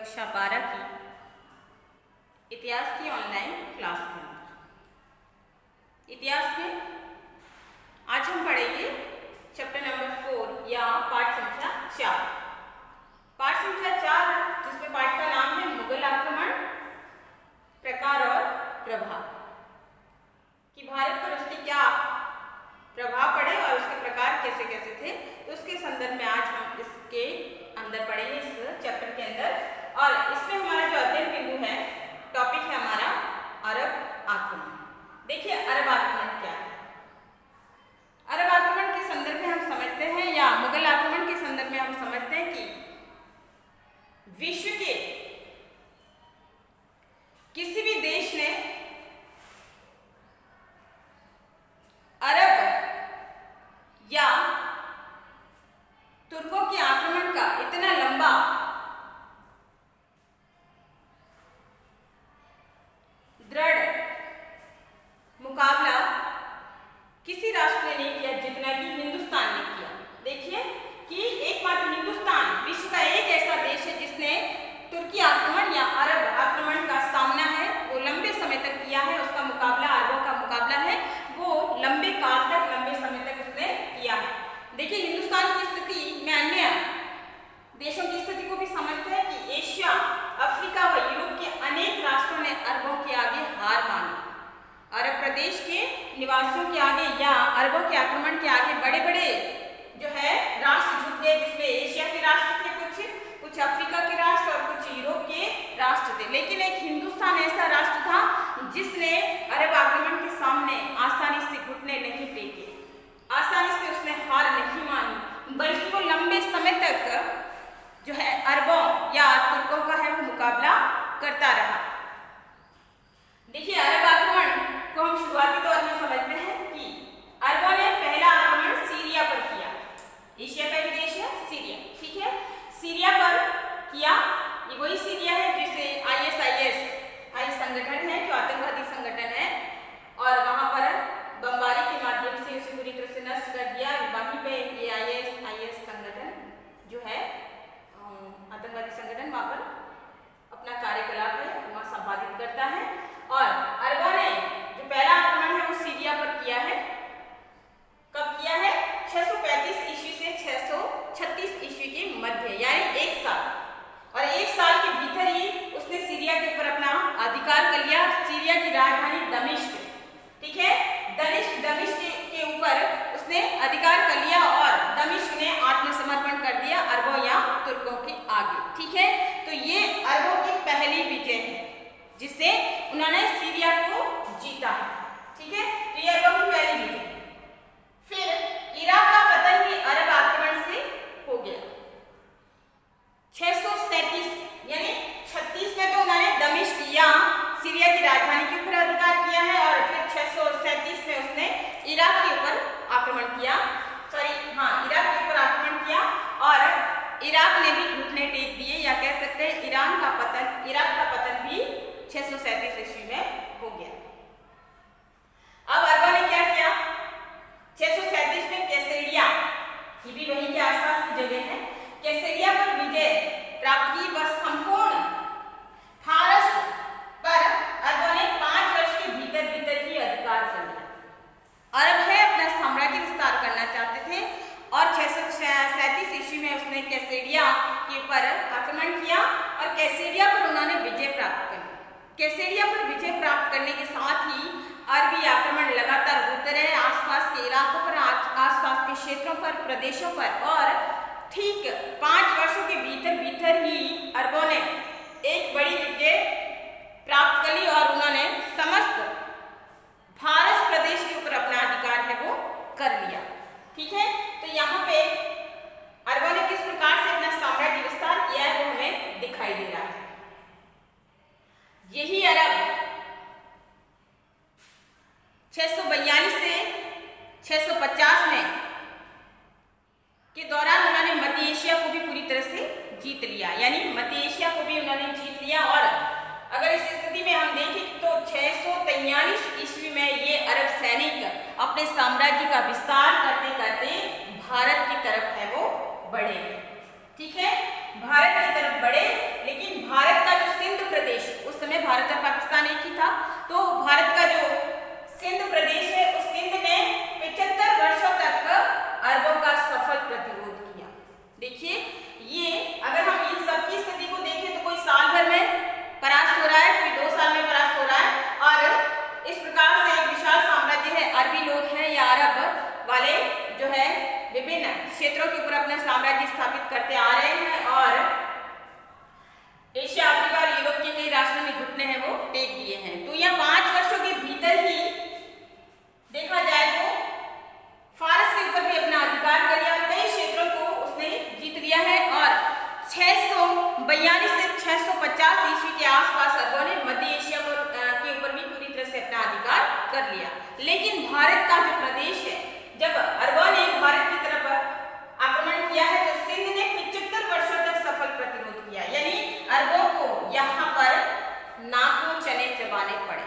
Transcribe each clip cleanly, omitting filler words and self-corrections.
कक्षा 12 की इतिहास की ऑनलाइन क्लास में। इतिहास में आज हम पढ़ेंगे चैप्टर नंबर 4 या पाठ संख्या 4। पाठ संख्या 4 जिसमें पाठ का नाम है मुगल आक्रमण, प्रकार और प्रभाव, कि भारत पर उसके क्या प्रभाव पड़े और उसके प्रकार कैसे कैसे थे। तो उसके संदर्भ में आज हम इसके अंदर पढ़ेंगे, इस चैप्टर के अंदर। और इसमें हमारा जो अध्ययन बिंदु है, टॉपिक है हमारा अरब आक्रमण। देखिए अरब आक्रमण क्या है। अरब आक्रमण के संदर्भ में हम समझते हैं, या मुगल आक्रमण के संदर्भ में हम समझते हैं कि विश्व के किसी भी देश ने अरब या तुर्कों के आक्रमण का इतना लंबा दृढ़ मुकाबला किसी राष्ट्र ने नहीं किया जितना कि हिंदुस्तान ने किया। देखिए कि एकमात्र हिंदुस्तान विश्व का एक ऐसा देश है जिसने तुर्की आक्रमण या अरब आक्रमण का सामना है वो लंबे समय तक किया है। उसका मुकाबला, अरबों का मुकाबला है वो लंबे काल तक, लंबे समय तक उसने किया है। देखिए हिंदुस्तान की स्थिति में अन्य देशों की स्थिति को भी समझते हैं कि एशिया, अफ्रीका व यूरोप के अनेक राष्ट्रों ने अरबों के आगे हार मानी। अरब प्रदेश के निवासियों के आगे या अरबों के आक्रमण के आगे बड़े बड़े जो है राष्ट्र झुक गए, जिसमें एशिया के राष्ट्र थे कुछ अफ्रीका के राष्ट्र और कुछ यूरोप के राष्ट्र थे। लेकिन एक हिंदुस्तान ऐसा राष्ट्र था जिसने अरब आक्रमण के सामने आसानी से घुटने नहीं टेके, आसानी से उसने हार नहीं मानी, बल्कि वो लंबे समय तक जो है अरबों या तुर्कों का है वो मुकाबला करता रहा। देखिए अरब आक्रमण को हम शुरुआती तौर में समझते हैं कि अरबों ने पहला आक्रमण सीरिया पर किया। एशिया का एक देश है सीरिया, ठीक है, सीरिया पर किया। ये वही सीरिया है जिसे ISIS संगठन है, जो आतंकवादी संगठन है, और वहां पर बमबारी के माध्यम से उसे पूरी तरह से नष्ट कर दिया। वहीं पे ये ISIS संगठन जो है आतंकवादी संगठन वहां पर अपना कार्यकलाप है वहां संपादित करता है। और अरबों ने जो पहला आक्रमण है वो सीरिया पर किया है। कब किया है? 635 ईस्वी से 636 ईस्वी के मध्य, यानी एक साल। और एक साल के भीतर ही उसने सीरिया के ऊपर अपना अधिकार कर लिया। सीरिया की राजधानी दमिश्क, ठीक है, दमिश्क के ऊपर उसने अधिकार कर लिया और दमिश्क ने आत्मसमर्पण कर दिया अरबों या तुर्कों के आगे, ठीक है। तो ये अरबों की पहली विजय है जिससे उन्होंने सीरिया को जीता है, ठीक है। तो ये अरबों की पहली विजय। फिर इराक का पतन भी अरब आक्रमण से हो गया। 637 यानी 36 में तो उन्होंने दमिश्क या सीरिया की राजधानी के ऊपर अधिकार किया है, और फिर 637 में उसने इराक के ऊपर आक्रमण किया, इराक के ऊपर आक्रमण किया। और इराक ने भी घुटने टेक दिए, या कह सकते हैं इराक का पतन भी 637 ईस्वी में हो गया। अब अरबों ने क्या किया? 637 में कैसेरिया, ये भी वहीं के आसपास की जगह है, कैसेरिया पर विजय प्राप्त की। बस संपूर्ण फारस पर अरबों ने 5 वर्ष के भीतर ही अधिकार कर लिया। अरब है अपना साम्राज्य विस्तार करना चाहते थे, और 637 ईस्वी में उसने कैसेरिया के ऊपर आक्रमण किया और कैसेरिया पर उन्होंने विजय प्राप्त कर ली। कैसेरिया पर विजय प्राप्त करने के साथ ही अरबी आक्रमण लगातार होते रहे आसपास के इलाकों पर, आसपास के क्षेत्रों पर, प्रदेशों पर। और ठीक 5 वर्षों के भीतर ही अरबों ने एक बड़ी विजय प्राप्त कर ली और उन्होंने समस्त फारस प्रदेश के ऊपर अपना अधिकार है वो कर लिया, ठीक है। तो यहाँ पे अरबों ने किस प्रकार से अपना साम्राज्य विस्तार किया है वो हमें दिखाई दे रहा है। यही अरब 642 से 650 में के दौरान उन्होंने मध्य एशिया को भी पूरी तरह से जीत लिया, यानी मध्य एशिया को भी उन्होंने जीत लिया। और अगर इस स्थिति में हम देखें तो 643 ईस्वी में ये अरब सैनिक अपने साम्राज्य का विस्तार करते करते भारत की तरफ है वो बढ़े, ठीक है। भारत की तरफ बढ़े, लेकिन भारत का जो सिंध प्रदेश, उस समय भारत और पाकिस्तान एक ही था, तो भारत का जो सिंध प्रदेश है उस सिंध ने 75 वर्षों तक अरबों का सफल प्रतिरोध किया। देखिए ये अगर हम इन सब की स्थिति को देखें तो कोई साल भर में परास्त हो रहा है, कोई 2 साल में परास्त हो रहा है, और इस प्रकार से एक विशाल साम्राज्य है, अरबी लोग हैं या अरब वाले जो है विभिन्न क्षेत्रों के ऊपर अपना साम्राज्य स्थापित करते आ रहे हैं और एशिया, अफ्रीका और यूरोप के कई राष्ट्रों में घुटने हैं वो टेक दिए हैं। तो यह 5 वर्षों के भीतर ही देखा जाए तो फारस के ऊपर भी अपना अधिकार कर लिया, कई क्षेत्रों को उसने जीत लिया है और 642 से 650 ईस्वी के आसपास अरबों ने मध्य एशिया के ऊपर भी पूरी तरह से अपना अधिकार कर लिया। लेकिन भारत का जो प्रदेश है, जब अरबों ने भारत की तरफ आक्रमण किया है तो सिंध ने 75 वर्षों तक सफल प्रतिरोध किया, यानी अरबों को यहाँ पर नाकों चने चबाने पड़े।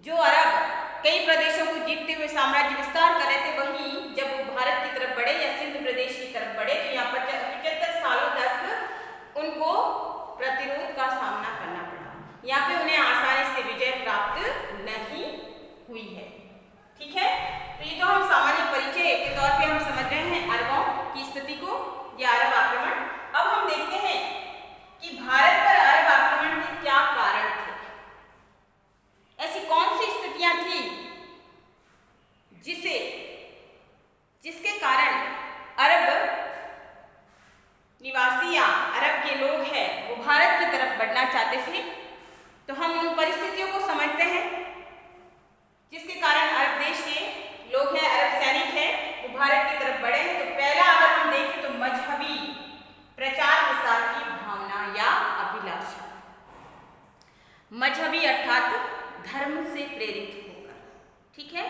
जो अरब कई प्रदेशों को जीतते हुए साम्राज्य विस्तार कर रहे थे, वहीं जब वो भारत की तरफ बढ़े या सिंध प्रदेश की तरफ बढ़े तो यहाँ पर 75 सालों तक उनको प्रतिरोध का सामना करना पड़ा। यहाँ पे उन्हें आसानी से विजय प्राप्त नहीं हुई है। ठीक है, तो ये तो हम सामान्य परिचय के तौर पे हम समझ रहे हैं अरबों की स्थिति को या अरब आक्रमण। अब हम देखते हैं कि भारत पर अरब आक्रमण के क्या कारण थे, ऐसी कौन सी स्थितियां थी जिसके कारण अरब निवासी या अरब के लोग हैं वो भारत की तरफ बढ़ना चाहते थे। तो हम उन परिस्थितियों को समझते हैं जिसके कारण अरब देश के लोग हैं, अरब सैनिक हैं, वो भारत की तरफ बढ़े हैं। तो पहला अगर हम देखें तो मजहबी प्रचार प्रसार की भावना या अभिलाषा। मजहबी अर्थात धर्म से प्रेरित होकर, ठीक है,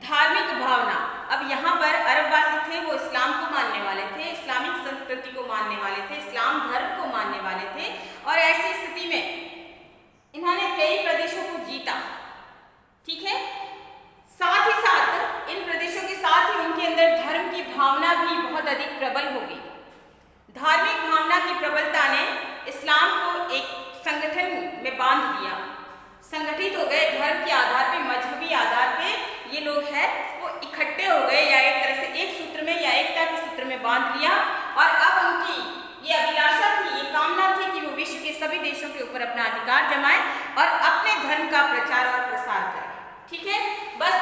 धार्मिक भावना। अब यहाँ पर अरबवासी थे वो इस्लाम को मानने वाले थे, इस्लामिक संस्कृति को मानने वाले थे, इस्लाम धर्म को मानने वाले थे और ऐसी स्थिति में इन्होंने कई प्रदेशों को जीता। ठीक है, साथ ही साथ इन प्रदेशों के साथ ही उनके अंदर धर्म की भावना भी बहुत अधिक प्रबल हो गई। धार्मिक भावना की प्रबलता ने इस्लाम को एक संगठन में बांध दिया, संगठित हो गए धर्म के आधार पे, मजहबी आधार पे ये लोग हैं वो इकट्ठे हो गए या एक तरह से एक सूत्र में या एकता के सूत्र में बांध लिया। और अब उनकी ये अभिलाषा थी, ये कामना थी कि वो विश्व के सभी देशों के ऊपर अपना अधिकार जमाए और अपने धर्म का प्रचार और प्रसार करें। ठीक है, बस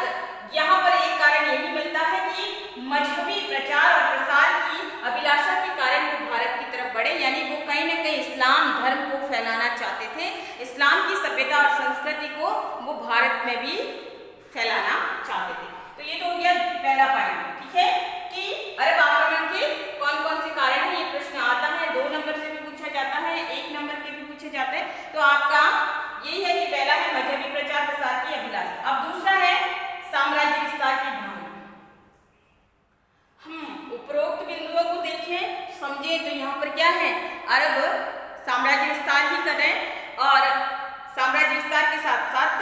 यहाँ पर एक कारण यही मिलता है कि मजहबी प्रचार और प्रसार की अभिलाषा के कारण वो भारत की तरफ बढ़े, यानी वो कहीं ना कहीं इस्लाम धर्म को फैलाना चाहते थे, इस्लाम की सभ्यता और संस्कृति को वो भारत में भी फैलाना चाहते थे। तो ये तो हो गया पहला पॉइंट। ठीक है, कि अरब आक्रमण के कौन कौन से कारण है, ये प्रश्न आता है, 2 नंबर से भी पूछा जाता है, 1 नंबर के भी पूछे जाते हैं। तो आपका यही है कि पहला है मजहबी प्रचार प्रसार की अभिलाषा। अब दूसरा है साम्राज्य विस्तार की भावना। हम उपरोक्त बिंदुओं को देखें, समझे तो यहाँ पर क्या है, अरब साम्राज्य विस्तार ही कर रहे हैं और साम्राज्य विस्तार के साथ साथ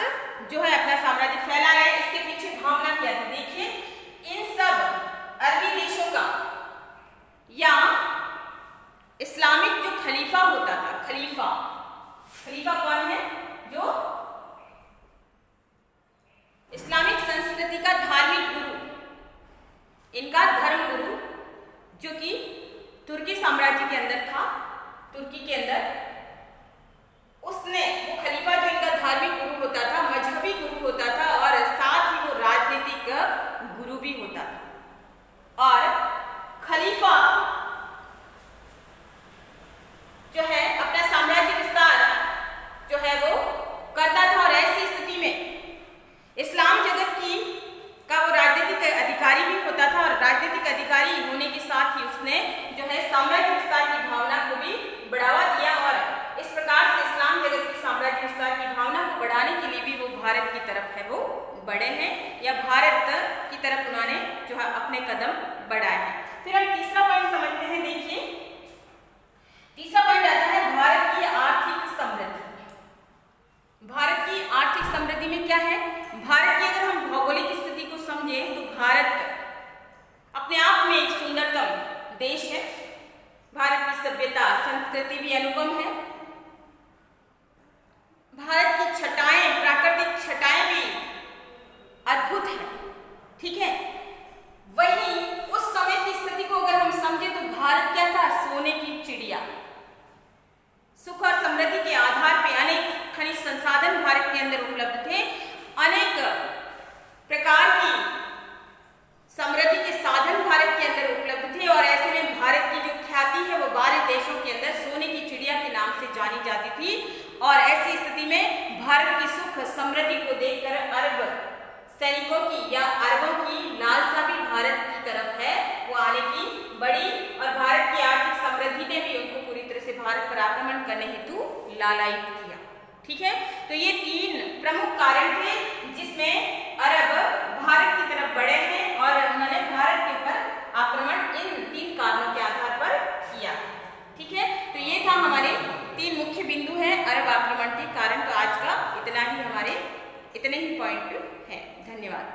जो है अपना साम्राज्य फैला रहे हैं। इसके पीछे भावना क्या थी, देखिए इन सब अरबी देशों का या इस्लामिक जो खलीफा होता था, खलीफा कौन है, जो इस्लामिक संस्कृति का धार्मिक गुरु, इनका धर्म गुरु जो कि तुर्की साम्राज्य के अंदर था, तुर्की के अंदर, उसने वो खलीफा जो इनका धार्मिक गुरु होता था, मजहबी गुरु होता था और साथ ही वो राजनीतिक गुरु भी होता था। और खलीफा जो है अपना साम्राज्य विस्तार जो है वो करता था और ऐसी स्थिति में इस्लाम जगत का वो राजनीतिक अधिकारी भी होता था और राजनीतिक अधिकारी होने के साथ ही उसने जो है साम्राज्य विस्तार की भावना को भी बढ़ावा दिया और इस प्रकार से इस्लाम जगत के साम्राज्य विस्तार की भावना को बढ़ाने के लिए भी वो भारत की तरफ है वो बढ़े हैं या भारत की तरफ उन्होंने जो है अपने कदम बढ़ाए हैं। फिर हम तीसरा पॉइंट समझते हैं। देखिए तीसरा पॉइंट आता है भारत की आर्थिक समृद्धि। भारत की आर्थिक समृद्धि में क्या है, भारत की अगर हम भौगोलिक स्थिति को समझे तो भारत अपने आप में एक सुंदरतम देश है। भारत की सभ्यता संस्कृति भी अनुपम है। भारत की छटाएं, प्राकृतिक छटाएं भी अद्भुत है। ठीक है, वहीं उस समय की स्थिति को अगर हम समझे तो भारत क्या था? सोने की चिड़िया। सुख और समृद्धि के आधार पे अनेक खनिज संसाधन भारत के अंदर उपलब्ध थे, अनेक प्रकार की समृद्धि के साधन भारत के अंदर उपलब्ध थे और ऐसे में भारत की जो ख्याति है वो बाहरी देशों के अंदर सोने की चिड़िया के नाम से जानी जाती थी। और ऐसी स्थिति में भारत की सुख समृद्धि को देखकर अरब सैनिकों की या अरबों की लालसा भी भारत की तरफ है वो आने की बड़ी, और भारत की आर्थिक समृद्धि ने भी उनको पूरी तरह से भारत पर आक्रमण करने हेतु लालायित किया। ठीक है, तो ये 3 प्रमुख कारण थे जिसमें अरब भारत की तरफ बढ़े हैं और उन्होंने भारत के ऊपर आक्रमण इन 3 कारणों के आधार पर किया। ठीक है, तो ये था हमारे 3 मुख्य बिंदु हैं अरब आक्रमण के कारण। तो आज का इतना ही पॉइंट है। धन्यवाद।